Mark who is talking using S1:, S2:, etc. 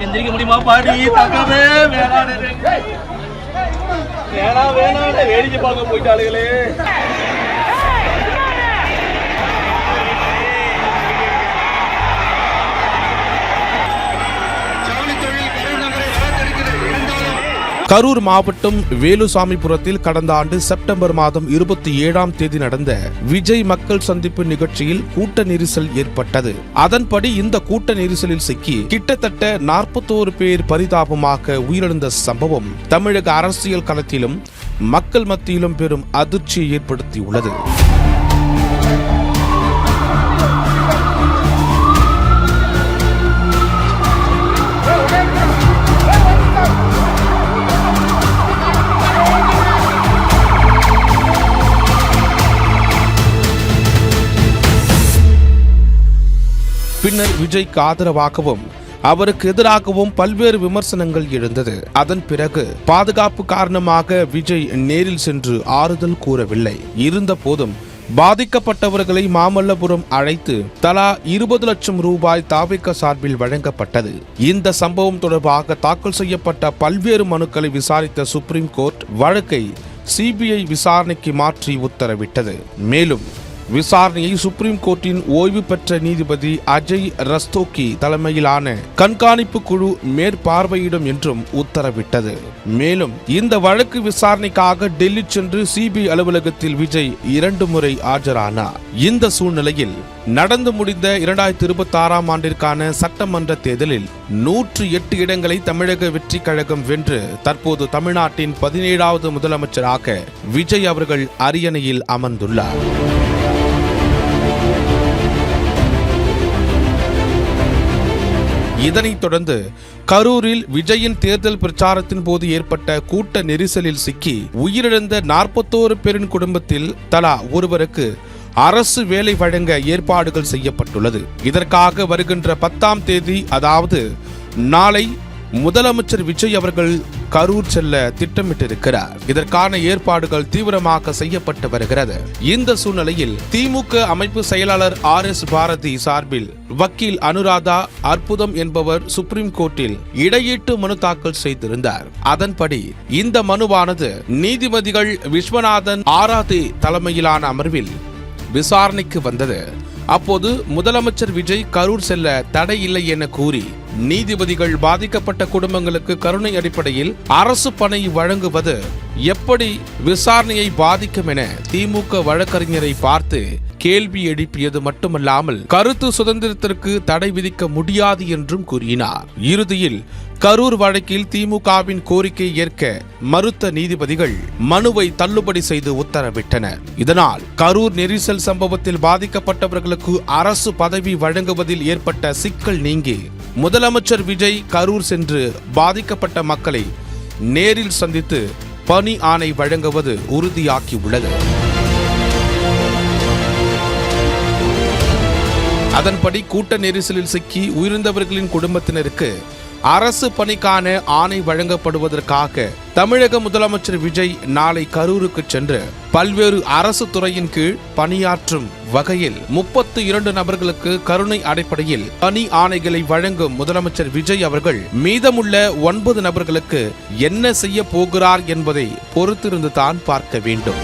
S1: எந்திரிக்க முடியுமா பாடி தங்கமே வேணாம் வேடிக்கை பார்க்க போயிட்டாளுகளே.
S2: கரூர் மாவட்டம் வேலுசாமிபுரத்தில் கடந்த ஆண்டு செப்டம்பர் மாதம் 27ஆம் தேதி நடந்த விஜய் மக்கள் சந்திப்பு நிகழ்ச்சியில் கூட்ட நெரிசல் ஏற்பட்டது. அதன்படி இந்த கூட்ட நெரிசலில் சிக்கி கிட்டத்தட்ட 41 பேர் பரிதாபமாக உயிரிழந்த சம்பவம் தமிழக அரசியல் களத்திலும் மக்கள் மத்தியிலும் பெரும் அதிர்ச்சியை ஏற்படுத்தியுள்ளது. பின்னர் விஜய்க்கு ஆதரவாகவும் அவருக்கு எதிராகவும் பல்வேறு விமர்சனங்கள் எழுந்தது. அதன் பிறகு பாதுகாப்பு காரணமாக விஜய் நேரில் சென்று ஆறுதல் கூறவில்லை. இருந்த போதும் பாதிக்கப்பட்டவர்களை மாமல்லபுரம் அழைத்து தலா 20 லட்சம் ரூபாய் தாவேகா சார்பில் வழங்கப்பட்டது. இந்த சம்பவம் தொடர்பாக தாக்கல் செய்யப்பட்ட பல்வேறு மனுக்களை விசாரித்த சுப்ரீம் கோர்ட் வழக்கை சிபிஐ விசாரணைக்கு மாற்றி உத்தரவிட்டது. மேலும் விசாரணையை சுப்ரீம் கோர்ட்டின் ஓய்வு பெற்ற நீதிபதி அஜய் ரஸ்தோகி தலைமையிலான கண்காணிப்பு குழு மேற்பார்வையிடும் என்றும் உத்தரவிட்டது. மேலும் இந்த வழக்கு விசாரணைக்காக டெல்லி சென்று சிபிஐ அலுவலகத்தில் விஜய் 2 முறை ஆஜரானார். இந்த சூழ்நிலையில் நடந்து முடிந்த 2026ஆம் ஆண்டிற்கான சட்டமன்ற தேர்தலில் 108 இடங்களை தமிழக வெற்றி கழகம் வென்று தற்போது தமிழ்நாட்டின் 17வது முதலமைச்சராக விஜய் அவர்கள் அரியணையில் அமர்ந்துள்ளார். இதனைத் தொடர்ந்து கரூரில் விஜயின் தேர்தல் பிரச்சாரத்தின் போது ஏற்பட்ட கூட்ட நெரிசலில் சிக்கி உயிரிழந்த 41 பேரின் குடும்பத்தில் தலா ஒருவருக்கு அரசு வேலை வழங்க ஏற்பாடுகள் செய்யப்பட்டுள்ளது. இதற்காக வருகின்ற 10ஆம் தேதி அதாவது நாளை முதலமைச்சர் விஜய் அவர்கள் கரூர் செல்ல திட்டமிட்டிருக்கிறார். இதற்கான ஏற்பாடுகள் தீவிரமாக செய்யப்பட்டு வருகிறது. இந்த சூழ்நிலையில் திமுக அமைப்பு செயலாளர் RS பாரதி சார்பில் வக்கீல் அனுராதா அற்புதம் என்பவர் சுப்ரீம் கோர்ட்டில் இடையீட்டு மனு தாக்கல் செய்திருந்தார். அதன்படி இந்த மனுவானது நீதிபதிகள் விஸ்வநாதன் ஆராதே தலைமையிலான அமர்வில் விசாரணைக்கு வந்தது. அப்போது முதலமைச்சர் விஜய் கரூர் செல்ல தடை இல்லை என கூறி நீதிபதிகள் பாதிக்கப்பட்ட குடும்பங்களுக்கு கருணை அடிப்படையில் அரசு பணி வழங்குவது எப்படி விசாரணையை பாதிக்கும் என திமுக வழக்கறிஞரை பார்த்து கேள்வி எழுப்பியது மட்டுமல்லாமல் கருத்து சுதந்திரத்திற்கு தடை விதிக்க முடியாது என்றும் கூறினார். இறுதியில் கரூர் வழக்கில் திமுகவின் கோரிக்கையை ஏற்க மறுத்த நீதிபதிகள் மனுவை தள்ளுபடி செய்து உத்தரவிட்டனர். இதனால் கரூர் நெரிசல் சம்பவத்தில் பாதிக்கப்பட்டவர்களுக்கு அரசு பதவி வழங்குவதில் ஏற்பட்ட சிக்கல் நீங்கி முதலமைச்சர் விஜய் கரூர் சென்று பாதிக்கப்பட்ட மக்களை நேரில் சந்தித்து பணி ஆணை வழங்குவது உறுதியாகியுள்ளது. அதன்படி கூட்ட நெரிசலில் சிக்கி உயிரிழந்தவர்களின் குடும்பத்தினருக்கு அரசு பணிக்கான ஆணை வழங்கப்படுவதற்காக தமிழக முதலமைச்சர் விஜய் நாளை கரூருக்கு சென்று பல்வேறு அரசு துறையின் கீழ் பணியாற்றும் வகையில் 32 நபர்களுக்கு கருணை அடிப்படையில் பணி ஆணைகளை வழங்கும் முதலமைச்சர் விஜய் அவர்கள் மீதமுள்ள 9 நபர்களுக்கு என்ன செய்ய போகிறார் என்பதை பொறுத்திருந்து தான் பார்க்க வேண்டும்.